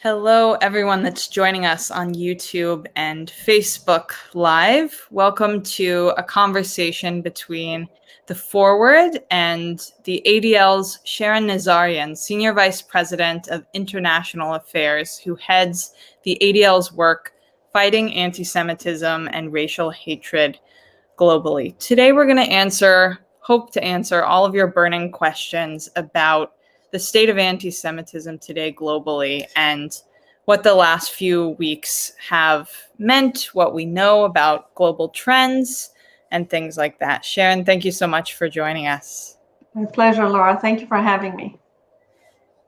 Hello, everyone that's joining us on YouTube and Facebook Live. Welcome to a conversation between The Forward and the ADL's Sharon Nazarian, Senior Vice President of International Affairs, who heads the ADL's work fighting anti-Semitism and racial hatred globally. Today, we're going to hope to answer all of your burning questions about the state of anti-Semitism today globally and what the last few weeks have meant, what we know about global trends, and things like that. Sharon, thank you so much for joining us. My pleasure, Laura. Thank you for having me.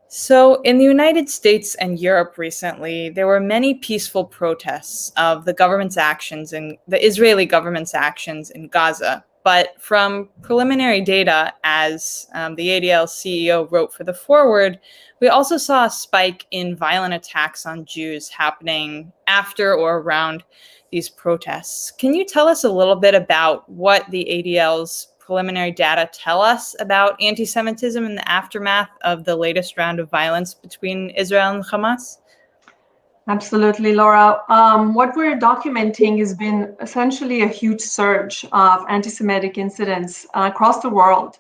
So, in the United States and Europe recently, there were many peaceful protests of the government's actions and the Israeli government's actions in Gaza. But from preliminary data, as the ADL CEO wrote for The Forward, we also saw a spike in violent attacks on Jews happening after or around these protests. Can you tell us a little bit about what the ADL's preliminary data tell us about anti-Semitism in the aftermath of the latest round of violence between Israel and Hamas? Absolutely, Laura. What we're documenting has been essentially a huge surge of anti-Semitic incidents across the world.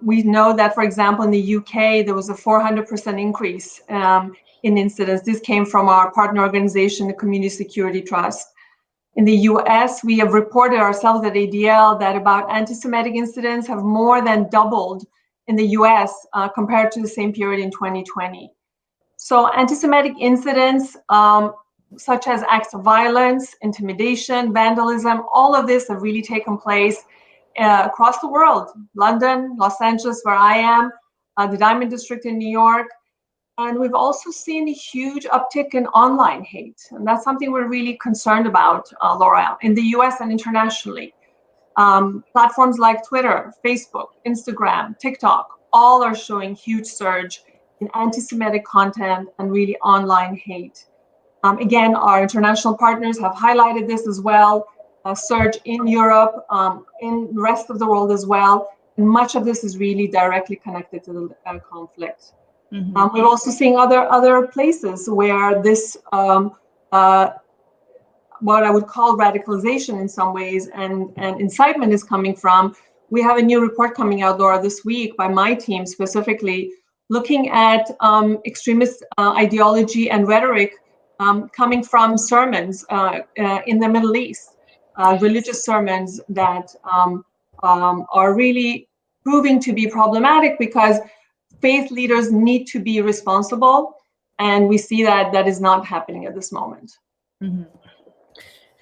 We know that, for example, in the UK, there was a 400% increase in incidents. This came from our partner organization, the Community Security Trust. In the US, we have reported ourselves at ADL that about anti-Semitic incidents have more than doubled in the US compared to the same period in 2020. So anti-Semitic incidents, such as acts of violence, intimidation, vandalism, all of this have really taken place across the world. London, Los Angeles, where I am, the Diamond District in New York. And we've also seen a huge uptick in online hate. And that's something we're really concerned about, Laura, in the US and internationally. Platforms like Twitter, Facebook, Instagram, TikTok, all are showing huge surge in anti-Semitic content and really online hate. Again, our international partners have highlighted this as well, a surge in Europe, in the rest of the world as well. And much of this is really directly connected to the conflict. Mm-hmm. We're also seeing other places where this, what I would call radicalization in some ways and incitement is coming from. We have a new report coming out, Laura, this week by my team specifically, looking at extremist ideology and rhetoric coming from sermons in the Middle East, religious sermons that are really proving to be problematic because faith leaders need to be responsible, and we see that that is not happening at this moment. Mm-hmm.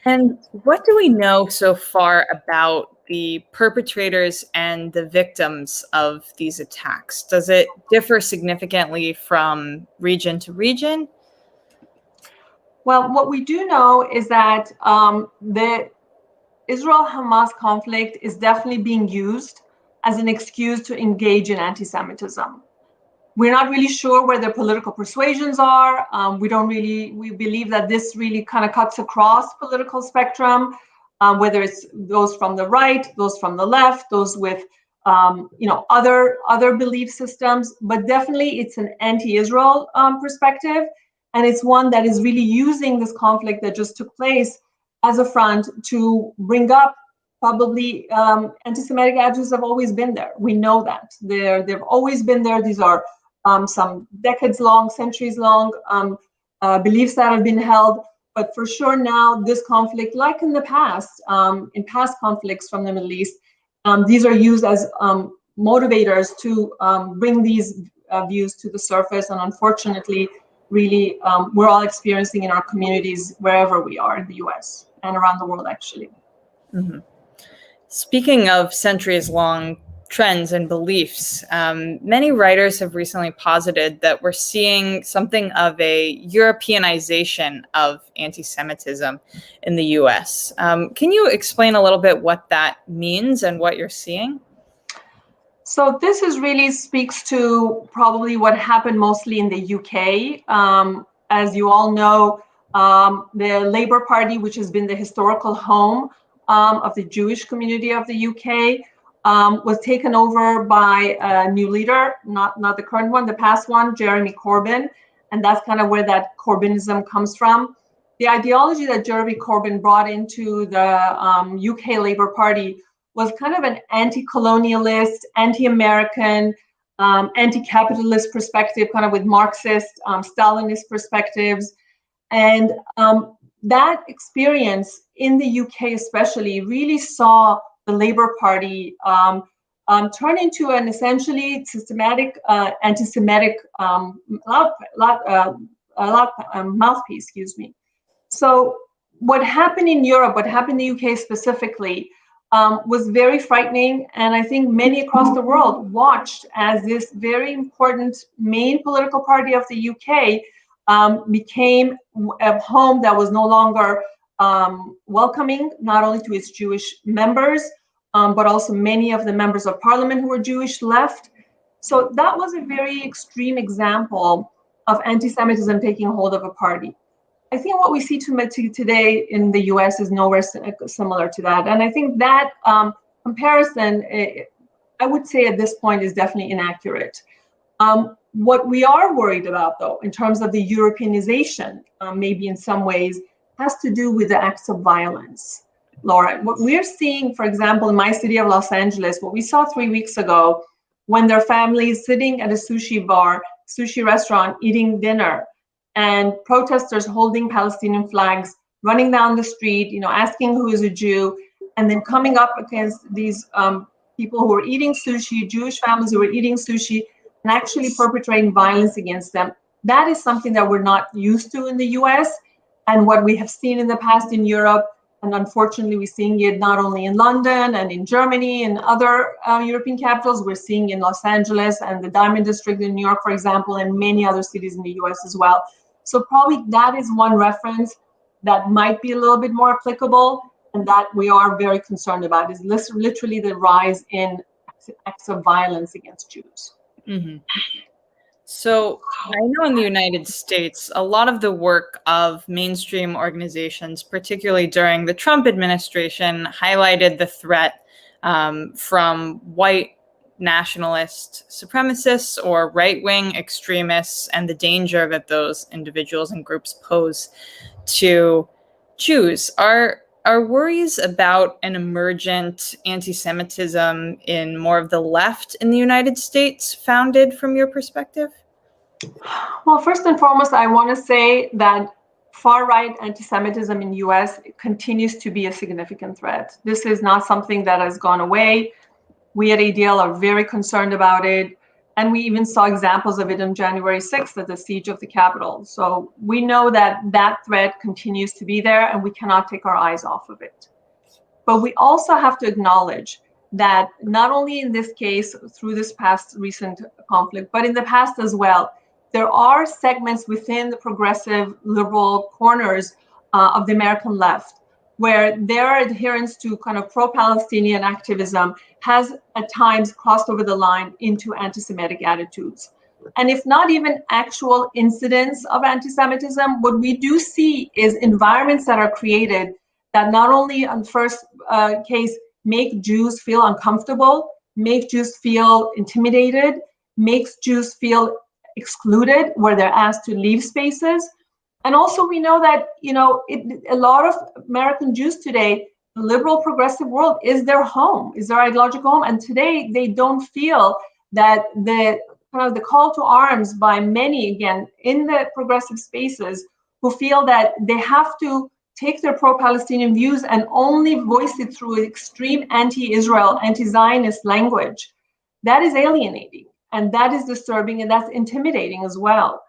And what do we know so far about the perpetrators and the victims of these attacks? Does it differ significantly from region to region? Well, what we do know is that the Israel-Hamas conflict is definitely being used as an excuse to engage in anti-Semitism. We're not really sure where their political persuasions are. We believe that this really kind of cuts across political spectrum, whether it's those from the right, those from the left, those with other belief systems, but definitely it's an anti-Israel perspective, and it's one that is really using this conflict that just took place as a front to bring up probably anti-Semitic attitudes have always been there. We know that they've always been there. These are some decades long, centuries long beliefs that have been held. But for sure now, this conflict, like in the past, in past conflicts from the Middle East, these are used as motivators to bring these views to the surface. And unfortunately, really, we're all experiencing in our communities wherever we are in the US and around the world, actually. Mm-hmm. Speaking of centuries-long trends and beliefs, many writers have recently posited that we're seeing something of a Europeanization of anti-Semitism in the US. Can you explain a little bit what that means and what you're seeing? So this really speaks to probably what happened mostly in the UK. As you all know, the Labour Party, which has been the historical home of the Jewish community of the UK, was taken over by a new leader, not the current one, the past one, Jeremy Corbyn. and that's kind of where that Corbynism comes from. The ideology that Jeremy Corbyn brought into the UK Labour Party was kind of an anti-colonialist, anti-American, anti-capitalist perspective, kind of with Marxist, Stalinist perspectives. And that experience in the UK especially really saw the Labour Party turn into an essentially systematic anti-Semitic mouthpiece, excuse me. So what happened in Europe, what happened in the UK specifically, was very frightening. And I think many across the world watched as this very important main political party of the UK became a home that was no longer welcoming, not only to its Jewish members, but also many of the members of parliament who were Jewish left. So that was a very extreme example of anti-Semitism taking hold of a party. I think what we see today in the US is nowhere similar to that. And I think that comparison, I would say at this point, is definitely inaccurate. What we are worried about, though, in terms of the Europeanization, maybe in some ways, has to do with the acts of violence. Laura, what we're seeing, for example, in my city of Los Angeles, what we saw 3 weeks ago, when their families sitting at a sushi restaurant, eating dinner, and protesters holding Palestinian flags, running down the street, asking who is a Jew, and then coming up against these people who were eating sushi, Jewish families who were eating sushi, and actually perpetrating violence against them. That is something that we're not used to in the US, and what we have seen in the past in Europe, and unfortunately we're seeing it not only in London and in Germany and other European capitals, we're seeing in Los Angeles and the Diamond District in New York, for example, and many other cities in the US as well. So probably that is one reference that might be a little bit more applicable, and that we are very concerned about, is literally the rise in acts of violence against Jews. Mm-hmm. So I know in the United States, a lot of the work of mainstream organizations, particularly during the Trump administration, highlighted the threat from white nationalist supremacists or right-wing extremists and the danger that those individuals and groups pose to Jews. Are worries about an emergent anti-Semitism in more of the left in the United States founded from your perspective? Well, first and foremost, I want to say that far-right anti-Semitism in the US continues to be a significant threat. This is not something that has gone away. We at ADL are very concerned about it. And we even saw examples of it on January 6th at the siege of the Capitol. So we know that that threat continues to be there, and we cannot take our eyes off of it. But we also have to acknowledge that not only in this case, through this past recent conflict, but in the past as well, there are segments within the progressive liberal corners of the American left where their adherence to kind of pro-Palestinian activism has at times crossed over the line into anti-Semitic attitudes. And if not even actual incidents of anti-Semitism, what we do see is environments that are created that not only on first case make Jews feel uncomfortable, make Jews feel intimidated, makes Jews feel excluded where they're asked to leave spaces. And also we know that, a lot of American Jews today, the liberal progressive world is their home, is their ideological home. And today they don't feel that the call to arms by many, again, in the progressive spaces, who feel that they have to take their pro-Palestinian views and only voice it through extreme anti-Israel, anti-Zionist language. That is alienating, and that is disturbing, and that's intimidating as well.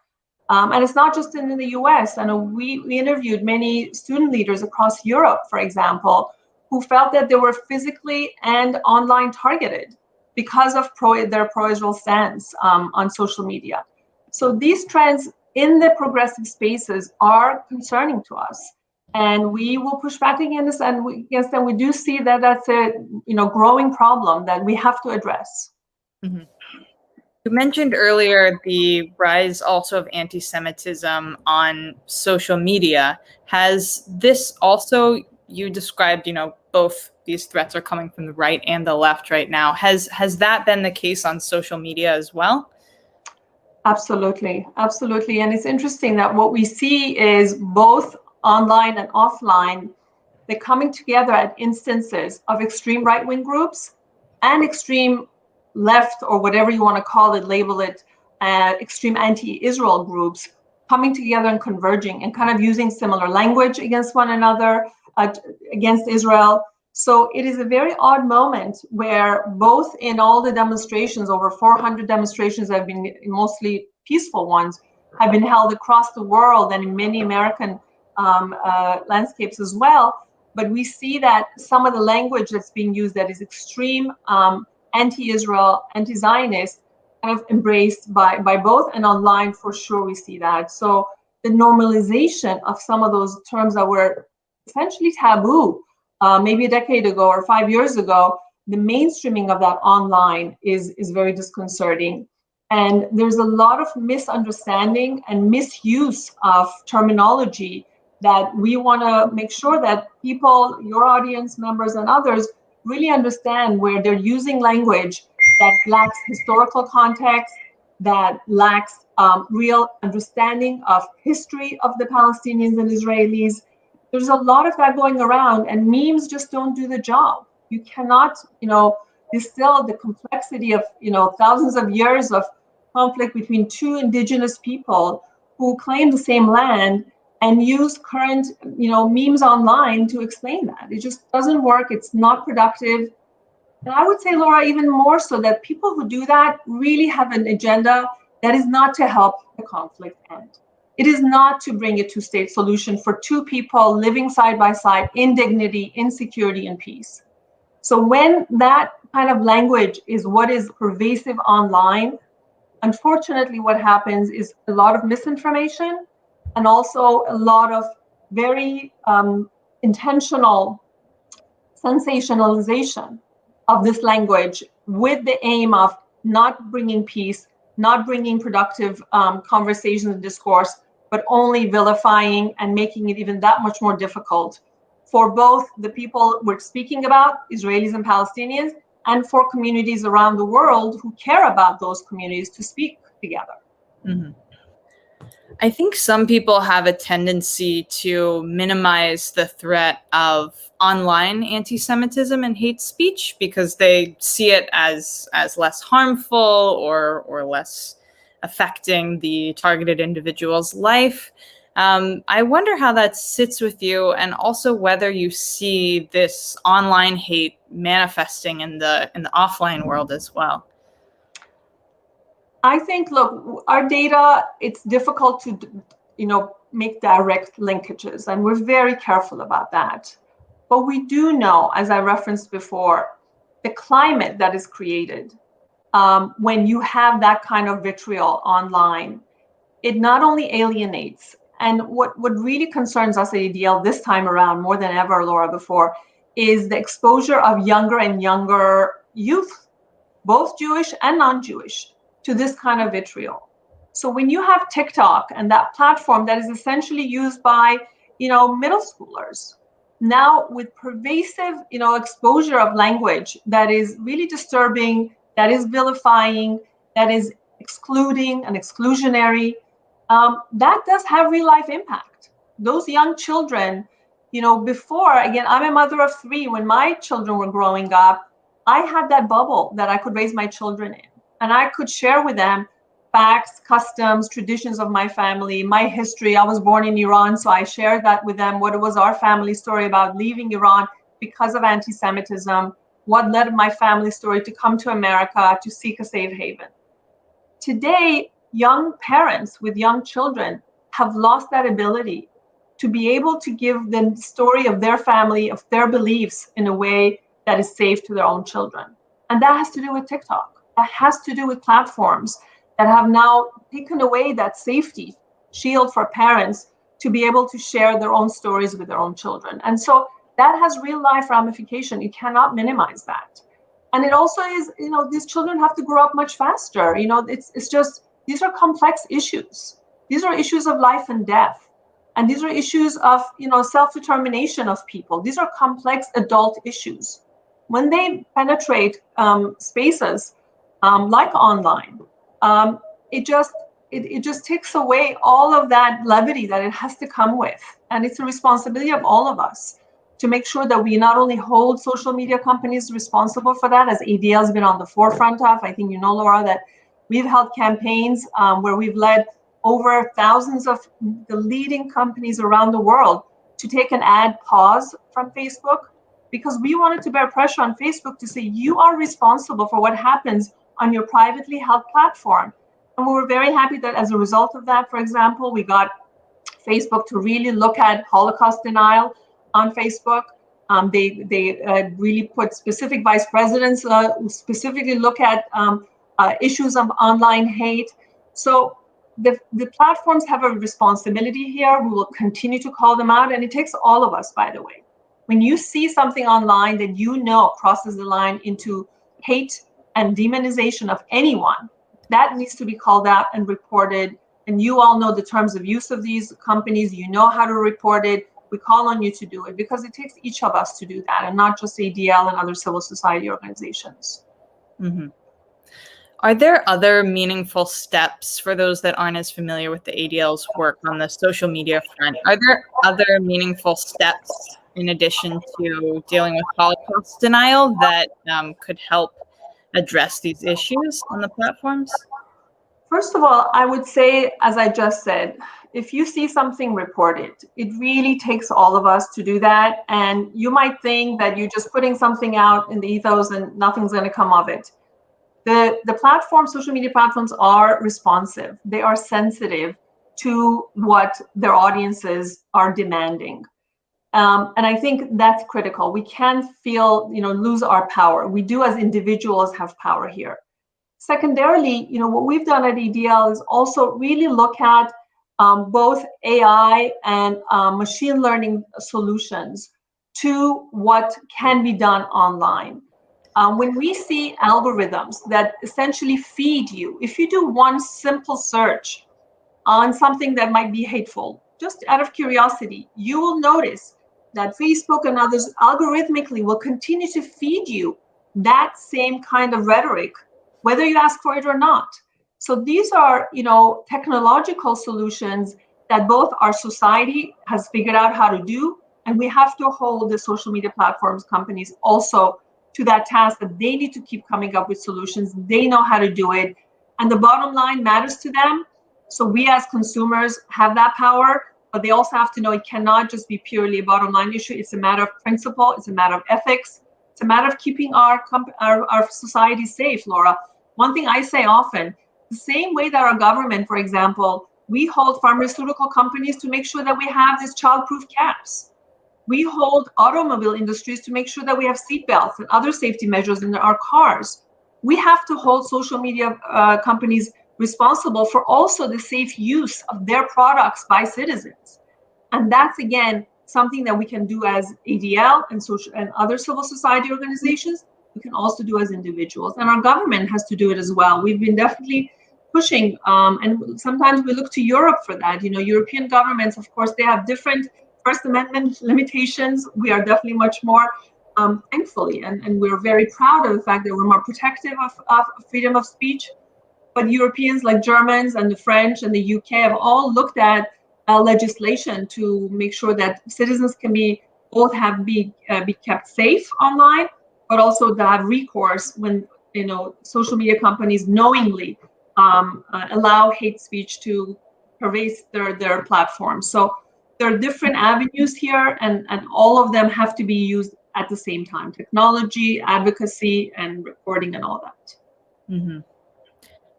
And it's not just in the US. I know we interviewed many student leaders across Europe, for example, who felt that they were physically and online targeted because of their pro-Israel stance on social media. So these trends in the progressive spaces are concerning to us. And we will push back against them. We do see that that's a growing problem that we have to address. Mm-hmm. You mentioned earlier the rise also of anti-Semitism on social media. Has this also, you described, both these threats are coming from the right and the left right now. Has that been the case on social media as well? Absolutely, absolutely. And it's interesting that what we see is both online and offline, they're coming together at instances of extreme right-wing groups and extreme left, or whatever you want to call it, label it, extreme anti-Israel groups coming together and converging and kind of using similar language against one another, against Israel. So it is a very odd moment where both in all the demonstrations, over 400 demonstrations have been, mostly peaceful ones, have been held across the world and in many American landscapes as well. But we see that some of the language that's being used that is extreme anti-Israel, anti-Zionist, kind of embraced by both, and online for sure we see that. So the normalization of some of those terms that were essentially taboo maybe a decade ago or 5 years ago, the mainstreaming of that online is very disconcerting. And there's a lot of misunderstanding and misuse of terminology that we want to make sure that people, your audience members and others, really understand, where they're using language that lacks historical context, that lacks real understanding of history of the Palestinians and Israelis. There's a lot of that going around, and memes just don't do the job. You cannot, distill the complexity of, thousands of years of conflict between two indigenous people who claim the same land, and use current, memes online to explain that. It just doesn't work. It's not productive. And I would say, Laura, even more so, that people who do that really have an agenda that is not to help the conflict end. It is not to bring a two-state solution for two people living side by side in dignity, in security, and peace. So when that kind of language is what is pervasive online, unfortunately, what happens is a lot of misinformation, and also a lot of very intentional sensationalization of this language, with the aim of not bringing peace, not bringing productive conversations and discourse, but only vilifying and making it even that much more difficult for both the people we're speaking about, Israelis and Palestinians, and for communities around the world who care about those communities to speak together. Mm-hmm. I think some people have a tendency to minimize the threat of online anti-Semitism and hate speech because they see it as less harmful or less affecting the targeted individual's life. I wonder how that sits with you, and also whether you see this online hate manifesting in the offline world as well. I think, look, our data, it's difficult to, make direct linkages, and we're very careful about that. But we do know, as I referenced before, the climate that is created when you have that kind of vitriol online, it not only alienates, and what really concerns us at ADL this time around more than ever, Laura, before, is the exposure of younger and younger youth, both Jewish and non-Jewish, to this kind of vitriol. So when you have TikTok and that platform that is essentially used by, middle schoolers, now with pervasive, exposure of language that is really disturbing, that is vilifying, that is excluding and exclusionary, that does have real life impact. Those young children, before, again, I'm a mother of three. When my children were growing up, I had that bubble that I could raise my children in, and I could share with them facts, customs, traditions of my family, my history. I was born in Iran, so I shared that with them, what was our family story about leaving Iran because of anti-Semitism, what led my family story to come to America to seek a safe haven. Today, young parents with young children have lost that ability to be able to give the story of their family, of their beliefs, in a way that is safe to their own children. And that has to do with TikTok. That has to do with platforms that have now taken away that safety shield for parents to be able to share their own stories with their own children. And so that has real life ramification. You cannot minimize that. And it also is, these children have to grow up much faster. It's just, these are complex issues. These are issues of life and death. And these are issues of, self-determination of people. These are complex adult issues. When they penetrate spaces like online, it just it just takes away all of that levity that it has to come with. And it's a responsibility of all of us to make sure that we not only hold social media companies responsible for that, as ADL has been on the forefront of. I think you know, Laura, that we've held campaigns where we've led over thousands of the leading companies around the world to take an ad pause from Facebook, because we wanted to bear pressure on Facebook to say, you are responsible for what happens on your privately held platform. And we were very happy that as a result of that, for example, we got Facebook to really look at Holocaust denial on Facebook. They really put specific vice presidents specifically look at issues of online hate. So the platforms have a responsibility here. We will continue to call them out, and it takes all of us, by the way. When you see something online that you know crosses the line into hate and demonization of anyone, that needs to be called out and reported. And you all know the terms of use of these companies. You know how to report it. We call on you to do it, because it takes each of us to do that, and not just ADL and other civil society organizations. Mm-hmm. Are there other meaningful steps for those that aren't as familiar with the ADL's work on the social media front? Are there other meaningful steps in addition to dealing with Holocaust denial that could help address these issues on the platforms? First of all, I would say, as I just said, if you see something, report it. It really takes all of us to do that. And you might think that you're just putting something out in the ethos and nothing's going to come of it. The platforms, social media platforms, are responsive. They are sensitive to what their audiences are demanding. And I think that's critical. We can't lose our power. We do, as individuals, have power here. Secondarily, what we've done at ADL is also really look at both AI and machine learning solutions to what can be done online. When we see algorithms that essentially feed you, if you do one simple search on something that might be hateful, just out of curiosity, you will notice that Facebook and others algorithmically will continue to feed you that same kind of rhetoric, whether you ask for it or not. So these are, technological solutions that both our society has figured out how to do, and we have to hold the social media platforms companies also to that task, that they need to keep coming up with solutions. They know how to do it, and the bottom line matters to them. So we as consumers have that power, but they also have to know it cannot just be purely a bottom line issue. It's a matter of principle. It's a matter of ethics. It's a matter of keeping our society safe, Laura. One thing I say often, the same way that our government, for example, we hold pharmaceutical companies to make sure that we have these child-proof caps. We hold automobile industries to make sure that we have seatbelts and other safety measures in our cars. We have to hold social media companies responsible for also the safe use of their products by citizens. And that's, again, something that we can do as ADL and other civil society organizations. We can also do as individuals, and our government has to do it as well. We've been definitely pushing, and sometimes we look to Europe for that. European governments, of course, they have different First Amendment limitations. We are definitely much more, thankfully, and we're very proud of the fact that we're more protective of freedom of speech. But Europeans like Germans and the French and the UK have all looked at legislation to make sure that citizens can be kept safe online, but also to have recourse when social media companies knowingly allow hate speech to pervade their platforms. So there are different avenues here, and all of them have to be used at the same time: technology, advocacy, and reporting, and all that. Mm-hmm.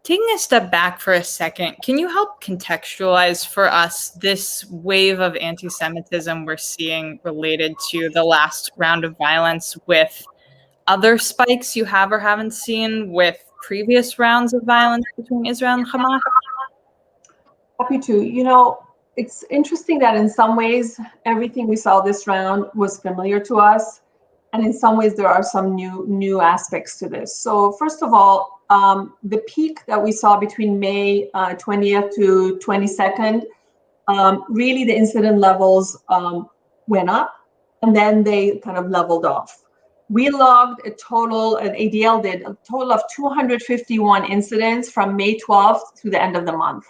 Taking a step back for a second, can you help contextualize for us this wave of anti-Semitism we're seeing related to the last round of violence with other spikes you have or haven't seen with previous rounds of violence between Israel and Hamas? Happy to. It's interesting that in some ways, everything we saw this round was familiar to us. And in some ways, there are some new aspects to this. So first of all, the peak that we saw between May 20th to 22nd, really the incident levels went up, and then they kind of leveled off. We logged and ADL did a total of 251 incidents from May 12th to the end of the month.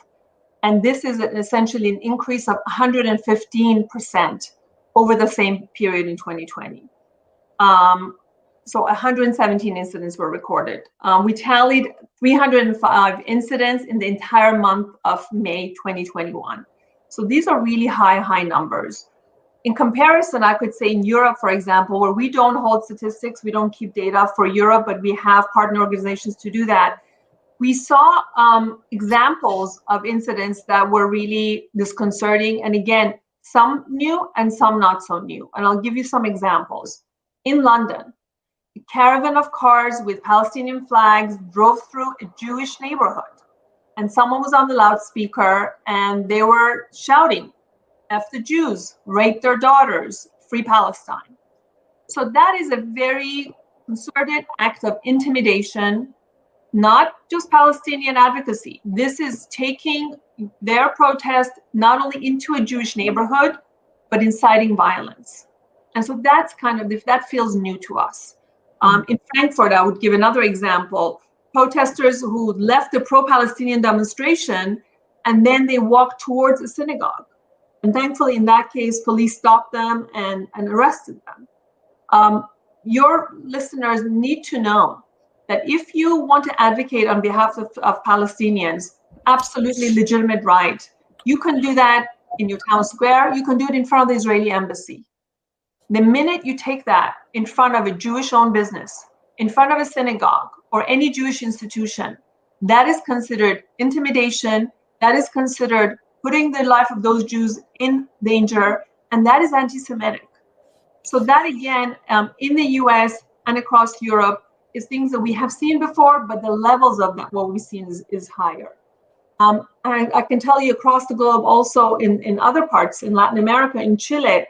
And this is essentially an increase of 115% over the same period in 2020. So 117 incidents were recorded. We tallied 305 incidents in the entire month of May 2021. So these are really high numbers. In comparison, I could say in Europe, for example, where we don't hold statistics, we don't keep data for Europe, but we have partner organizations to do that. We saw examples of incidents that were really disconcerting. And again, some new and some not so new. And I'll give you some examples. In London, a caravan of cars with Palestinian flags drove through a Jewish neighborhood. And someone was on the loudspeaker and they were shouting, "F the Jews, rape their daughters, free Palestine." So that is a very concerted act of intimidation, not just Palestinian advocacy. This is taking their protest not only into a Jewish neighborhood, but inciting violence. And so that's that feels new to us. In Frankfurt, I would give another example. Protesters who left a pro-Palestinian demonstration and then they walked towards a synagogue. And thankfully, in that case, police stopped them and arrested them. Your listeners need to know that if you want to advocate on behalf of Palestinians, absolutely legitimate right, you can do that in your town square, you can do it in front of the Israeli embassy. The minute you take that in front of a Jewish-owned business, in front of a synagogue, or any Jewish institution, that is considered intimidation, that is considered putting the life of those Jews in danger, and that is anti-Semitic. So that again, in the US and across Europe, is things that we have seen before, but the levels of that, what we've seen is higher. I can tell you across the globe, also in other parts, in Latin America, in Chile,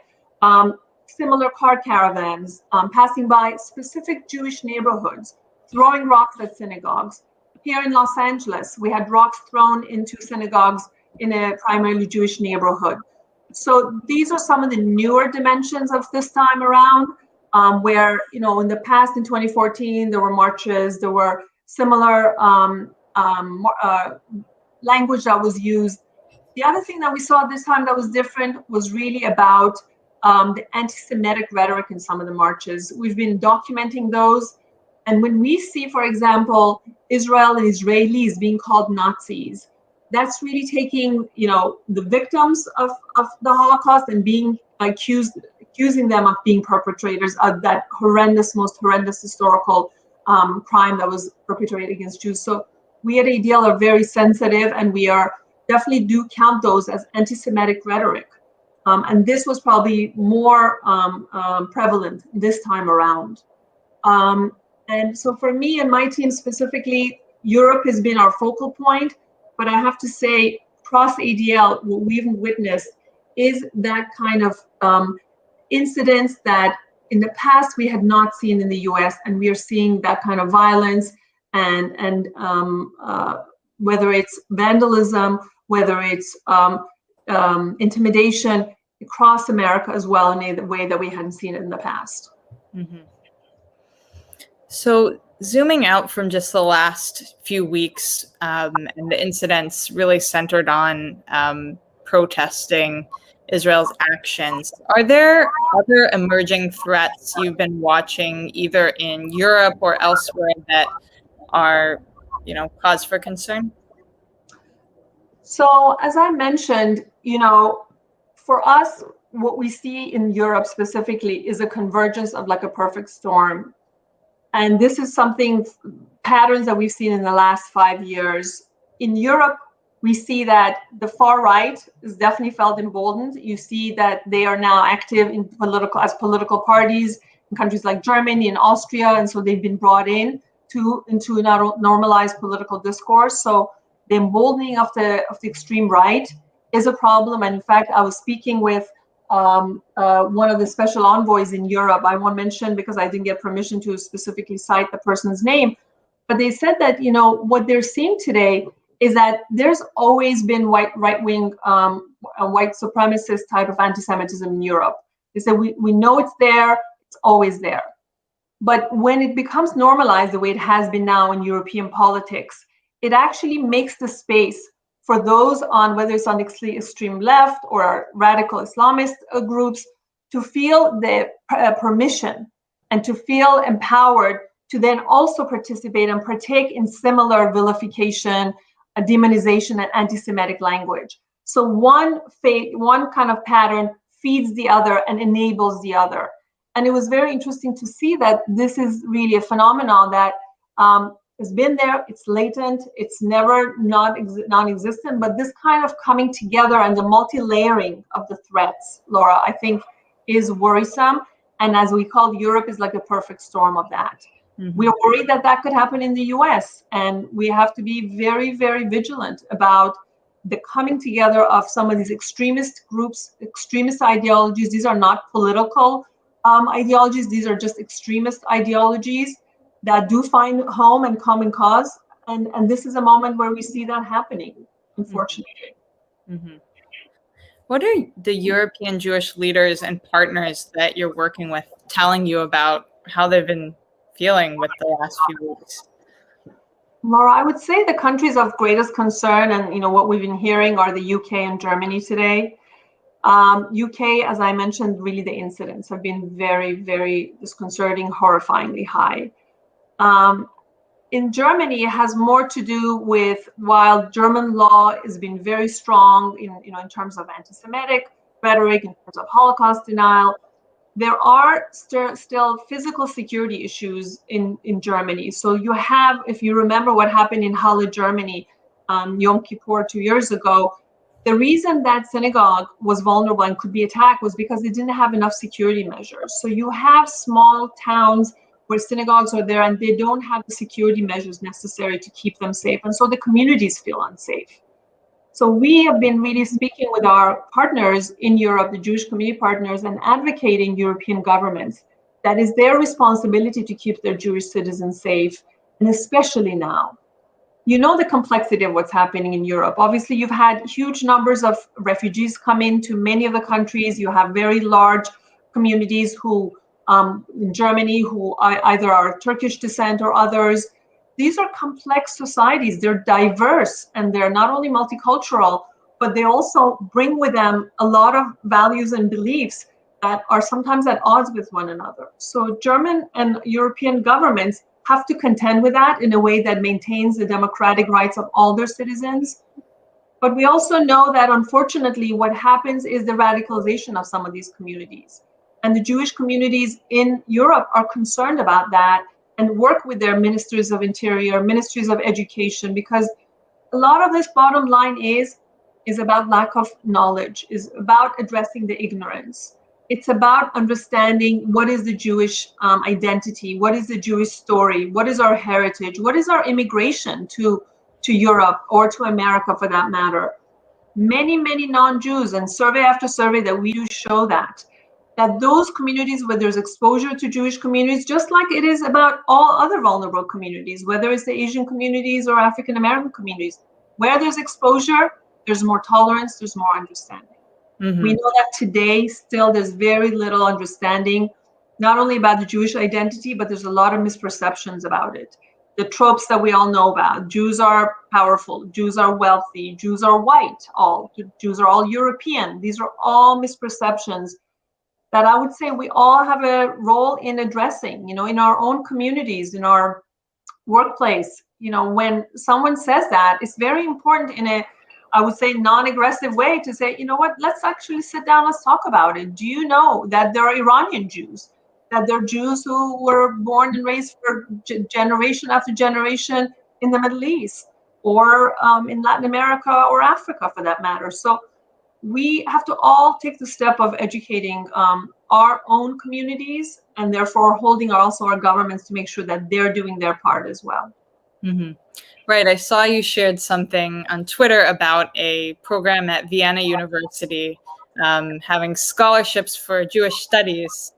similar car caravans passing by specific Jewish neighborhoods, throwing rocks at synagogues. Here in Los Angeles, we had rocks thrown into synagogues in a primarily Jewish neighborhood. So these are some of the newer dimensions of this time around, where, in the past, in 2014, there were marches, there were similar language that was used. The other thing that we saw this time that was different was really about the anti-Semitic rhetoric in some of the marches. We've been documenting those. And when we see, for example, Israel and Israelis being called Nazis, that's really taking, the victims of the Holocaust and being accusing them of being perpetrators of that most horrendous historical crime that was perpetrated against Jews. So we at ADL are very sensitive, and we are definitely do count those as anti-Semitic rhetoric. And this was probably more prevalent this time around. And so for me and my team specifically, Europe has been our focal point, but I have to say, across ADL, what we've witnessed is that kind of incidents that in the past we had not seen in the US, and we are seeing that kind of violence and whether it's vandalism, whether it's intimidation across America as well in a way that we hadn't seen it in the past. Mm-hmm. So zooming out from just the last few weeks and the incidents really centered on protesting Israel's actions, are there other emerging threats you've been watching either in Europe or elsewhere that are, cause for concern? So as I mentioned, for us, what we see in Europe specifically is a convergence of like a perfect storm. And this is patterns that we've seen in the last 5 years. In Europe, we see that the far right is definitely felt emboldened. You see that they are now active as political parties in countries like Germany and Austria, and so they've been brought into a normalized political discourse. So the emboldening of the extreme right is a problem. And in fact, I was speaking with one of the special envoys in Europe. I won't mention because I didn't get permission to specifically cite the person's name, but they said that what they're seeing today is that there's always been right-wing, white supremacist type of anti-Semitism in Europe. They said we know it's there, it's always there. But when it becomes normalized the way it has been now in European politics, it actually makes the space for those on whether it's on the extreme left or radical Islamist groups to feel the permission and to feel empowered to then also participate and partake in similar vilification, demonization, and anti-Semitic language. So one kind of pattern feeds the other and enables the other. And it was very interesting to see that this is really a phenomenon that has been there. It's latent. It's never non-existent. But this kind of coming together and the multi-layering of the threats, Laura, I think is worrisome. And as we call Europe, is like a perfect storm of that. Mm-hmm. We're worried that that could happen in the US. And we have to be very, very vigilant about the coming together of some of these extremist groups, extremist ideologies. These are not political ideologies. These are just extremist ideologies that do find home and common cause. And this is a moment where we see that happening, unfortunately. Mm-hmm. What are the European Jewish leaders and partners that you're working with telling you about how they've been feeling with the last few weeks? Laura, I would say the countries of greatest concern and what we've been hearing are the UK and Germany today. UK, as I mentioned, really the incidents have been very, very disconcerting, horrifyingly high. In Germany, it has more to do with while German law has been very strong in terms of anti-Semitic rhetoric, in terms of Holocaust denial, there are still physical security issues in Germany. So you have, if you remember what happened in Halle, Germany, Yom Kippur 2 years ago, the reason that synagogue was vulnerable and could be attacked was because it didn't have enough security measures. So you have small towns where synagogues are there and they don't have the security measures necessary to keep them safe. And so the communities feel unsafe. So we have been really speaking with our partners in Europe, the Jewish community partners, and advocating European governments that is their responsibility to keep their Jewish citizens safe, and especially now. You know the complexity of what's happening in Europe. Obviously, you've had huge numbers of refugees come into many of the countries. You have very large communities who, in Germany, who either are Turkish descent or others. These are complex societies. They're diverse and they're not only multicultural, but they also bring with them a lot of values and beliefs that are sometimes at odds with one another. So German and European governments have to contend with that in a way that maintains the democratic rights of all their citizens. But we also know that unfortunately what happens is the radicalization of some of these communities. And the Jewish communities in Europe are concerned about that and work with their ministries of interior, ministries of education, because a lot of this bottom line is about lack of knowledge, is about addressing the ignorance. It's about understanding what is the Jewish identity, what is the Jewish story, what is our heritage, what is our immigration to Europe or to America for that matter. Many, many non-Jews, and survey after survey that we do show that those communities where there's exposure to Jewish communities, just like it is about all other vulnerable communities, whether it's the Asian communities or African American communities, where there's exposure, there's more tolerance, there's more understanding. Mm-hmm. We know that today still there's very little understanding, not only about the Jewish identity, but there's a lot of misperceptions about it. The tropes that we all know about: Jews are powerful, Jews are wealthy, Jews are white, Jews are all European. These are all misperceptions that I would say we all have a role in addressing, in our own communities, in our workplace. When someone says that, it's very important in a, I would say, non-aggressive way to say, you know what, let's actually sit down, let's talk about it. Do you know that there are Iranian Jews, that there are Jews who were born and raised for generation after generation in the Middle East or in Latin America or Africa for that matter? So we have to all take the step of educating our own communities and therefore holding also our governments to make sure that they're doing their part as well. Mm-hmm. Right. I saw you shared something on Twitter about a program at Vienna University having scholarships for Jewish studies,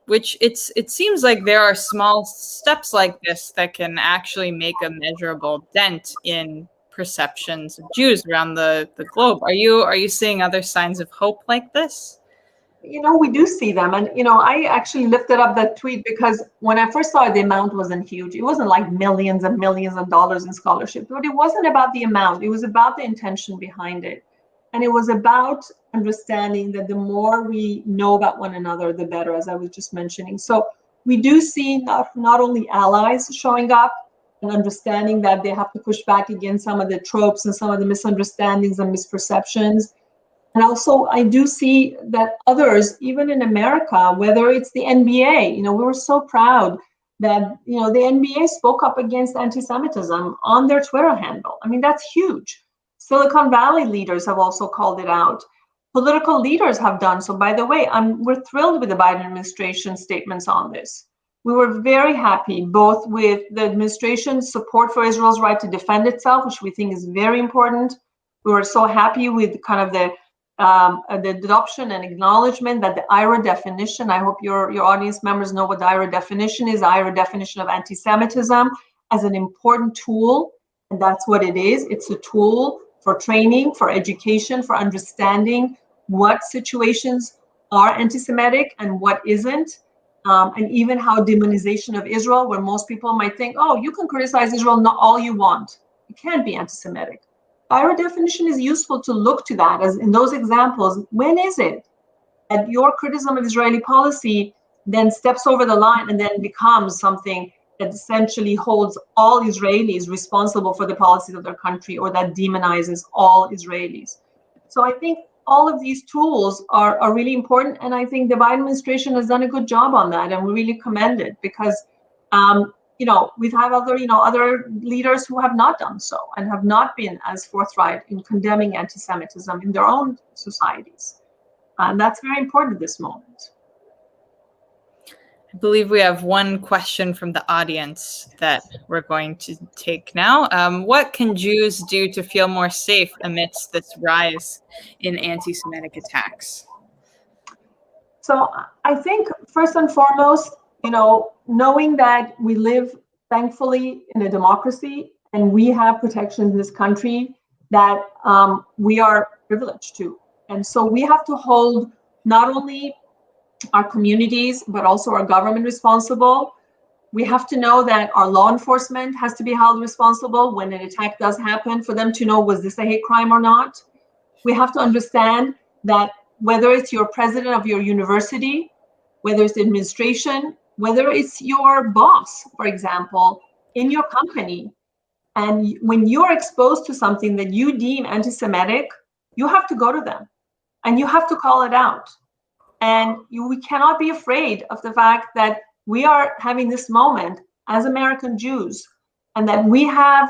which it seems like there are small steps like this that can actually make a measurable dent in perceptions of Jews around the globe. Are you seeing other signs of hope like this? We do see them. And, I actually lifted up that tweet because when I first saw it, the amount wasn't huge. It wasn't like millions and millions of dollars in scholarship, but it wasn't about the amount. It was about the intention behind it. And it was about understanding that the more we know about one another, the better, as I was just mentioning. So we do see not only allies showing up and understanding that they have to push back against some of the tropes and some of the misunderstandings and misperceptions. And also, I do see that others, even in America, whether it's the NBA, we were so proud that, the NBA spoke up against anti-Semitism on their Twitter handle. I mean, that's huge. Silicon Valley leaders have also called it out. Political leaders have done so. By the way, we're thrilled with the Biden administration statements on this. We were very happy both with the administration's support for Israel's right to defend itself, which we think is very important. We were so happy with kind of the adoption and acknowledgement that the IRA definition, I hope your audience members know what the IRA definition is, the IRA definition of anti-Semitism as an important tool, and that's what it is. It's a tool for training, for education, for understanding what situations are anti-Semitic and what isn't, and even how demonization of Israel, where most people might think, oh, you can criticize Israel not all you want. It can't be anti-Semitic. IRA definition is useful to look to that, as in those examples. When is it that your criticism of Israeli policy then steps over the line and then becomes something that essentially holds all Israelis responsible for the policies of their country, or that demonizes all Israelis? So I think all of these tools are really important, and I think the Biden administration has done a good job on that, and we really commend it, because we've had other leaders who have not done so and have not been as forthright in condemning anti-Semitism in their own societies. And that's very important at this moment. I believe we have one question from the audience that we're going to take now. What can Jews do to feel more safe amidst this rise in anti-Semitic attacks? So I think first and foremost, knowing that we live, thankfully, in a democracy and we have protections in this country that we are privileged to. And so we have to hold not only our communities, but also our government responsible. We have to know that our law enforcement has to be held responsible when an attack does happen, for them to know, was this a hate crime or not? We have to understand that whether it's your president of your university, whether it's the administration, whether it's your boss, for example, in your company, and when you're exposed to something that you deem anti-Semitic, you have to go to them and you have to call it out. And we cannot be afraid of the fact that we are having this moment as American Jews, and that we have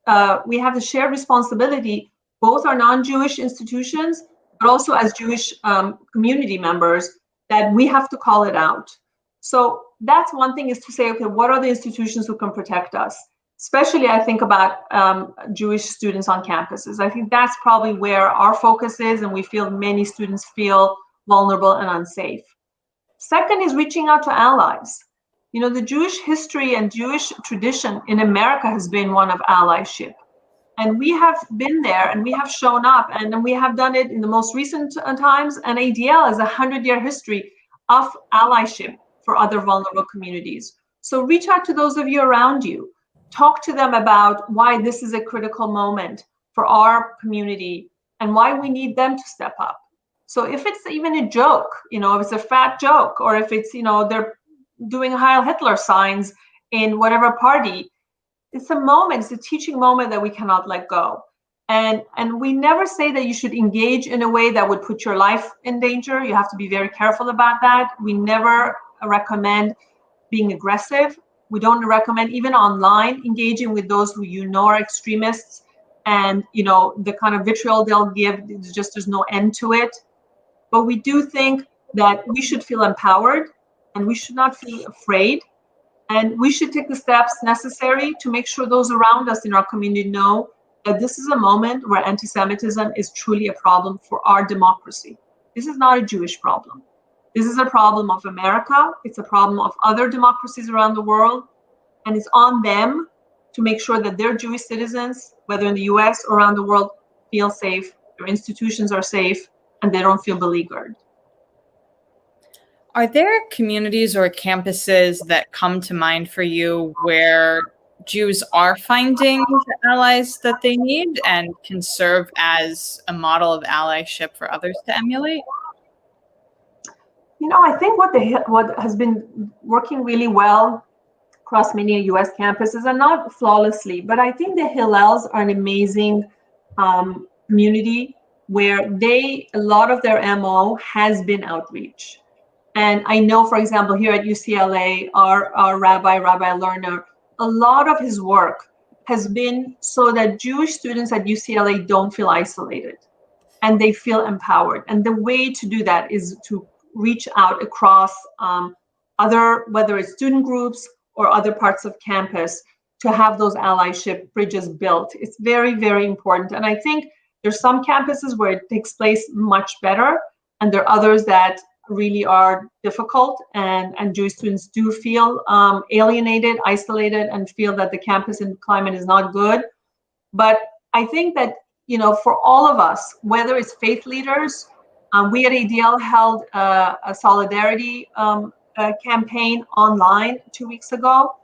the shared responsibility, both our non-Jewish institutions, but also as Jewish community members, that we have to call it out. So that's one thing, is to say, okay, what are the institutions who can protect us? Especially, I think about Jewish students on campuses. I think that's probably where our focus is, and we feel many students feel vulnerable and unsafe. Second is reaching out to allies. The Jewish history and Jewish tradition in America has been one of allyship. And we have been there, and we have shown up, and we have done it in the most recent times. And ADL is a 100-year history of allyship for other vulnerable communities. So reach out to those of you around you. Talk to them about why this is a critical moment for our community and why we need them to step up. So if it's even a joke, if it's a fat joke, or if it's, they're doing Heil Hitler signs in whatever party, it's a moment, it's a teaching moment that we cannot let go. And we never say that you should engage in a way that would put your life in danger. You have to be very careful about that. We never recommend being aggressive. We don't recommend, even online, engaging with those who are extremists, and the kind of vitriol they'll give, there's no end to it. But we do think that we should feel empowered, and we should not feel afraid, and we should take the steps necessary to make sure those around us in our community know that this is a moment where anti-Semitism is truly a problem for our democracy. This is not a Jewish problem. This is a problem of America. It's a problem of other democracies around the world. And it's on them to make sure that their Jewish citizens, whether in the US or around the world, feel safe, their institutions are safe, and they don't feel beleaguered. Are there communities or campuses that come to mind for you where Jews are finding the allies that they need and can serve as a model of allyship for others to emulate? I think what has been working really well across many U.S. campuses, and not flawlessly, but I think the Hillels are an amazing community where a lot of their MO has been outreach. And I know, for example, here at UCLA, our Rabbi Lerner, a lot of his work has been so that Jewish students at UCLA don't feel isolated and they feel empowered. And the way to do that is to reach out across whether it's student groups or other parts of campus, to have those allyship bridges built. It's very, very important. And I think there's some campuses where it takes place much better, and there are others that really are difficult, and Jewish students do feel alienated, isolated, and feel that the campus and climate is not good. But I think that, for all of us, whether it's faith leaders, we at ADL held a solidarity campaign online 2 weeks ago.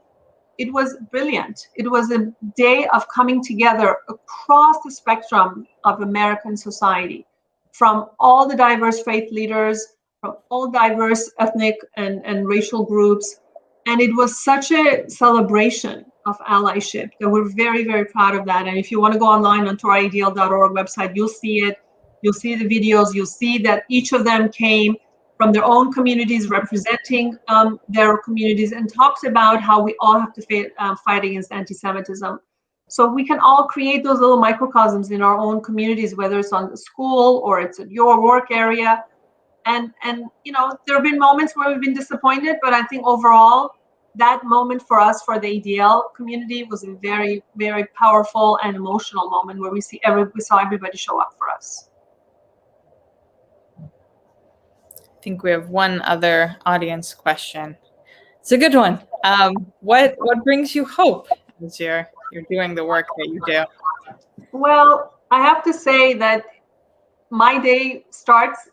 It was brilliant. It was a day of coming together across the spectrum of American society, from all the diverse faith leaders, from all diverse ethnic and racial groups. And it was such a celebration of allyship that we're very, very proud of that. And if you want to go online onto our ADL.org website, you'll see it. You'll see the videos. You'll see that each of them came from their own communities, representing their communities, and talks about how we all have to fight against anti-Semitism. So we can all create those little microcosms in our own communities, whether it's on the school or it's at your work area. And there have been moments where we've been disappointed, but I think overall, that moment for us, for the ADL community, was a very, very powerful and emotional moment where we saw everybody show up for us. I think we have one other audience question. It's a good one. What brings you hope as you're doing the work that you do? Well, I have to say that my day starts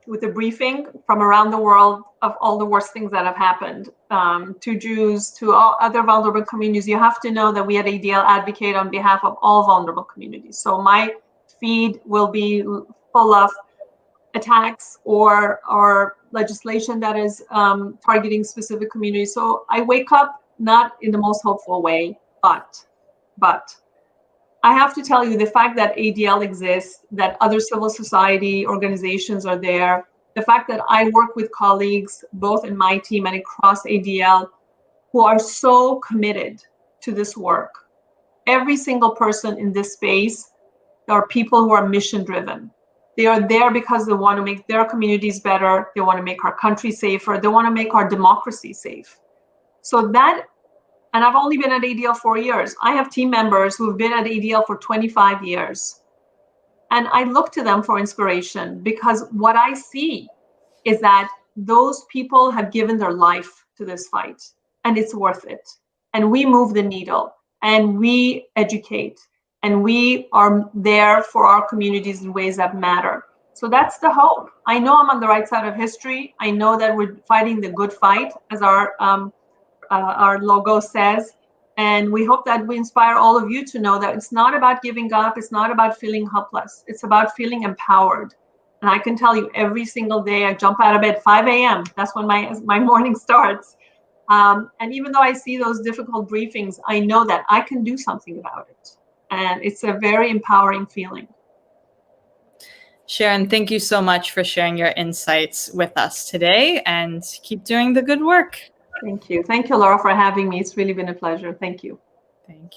with a briefing from around the world of all the worst things that have happened to Jews, to all other vulnerable communities. You have to know that we at ADL advocate on behalf of all vulnerable communities. So my feed will be full of attacks or legislation that is targeting specific communities. So I wake up not in the most hopeful way, but I have to tell you, the fact that ADL exists, that other civil society organizations are there, the fact that I work with colleagues, both in my team and across ADL, who are so committed to this work. Every single person in this space, there are people who are mission driven. They are there because they want to make their communities better. They want to make our country safer. They want to make our democracy safe. So that, and I've only been at ADL 4 years. I have team members who've been at ADL for 25 years. And I look to them for inspiration, because what I see is that those people have given their life to this fight, and it's worth it. And we move the needle, and we educate, and we are there for our communities in ways that matter. So that's the hope. I know I'm on the right side of history. I know that we're fighting the good fight, as our logo says. And we hope that we inspire all of you to know that it's not about giving up. It's not about feeling helpless. It's about feeling empowered. And I can tell you, every single day I jump out of bed 5 a.m. That's when my morning starts. And even though I see those difficult briefings, I know that I can do something about it. And it's a very empowering feeling. Sharon, thank you so much for sharing your insights with us today, and keep doing the good work. Thank you. Thank you, Laura, for having me. It's really been a pleasure. Thank you. Thank you.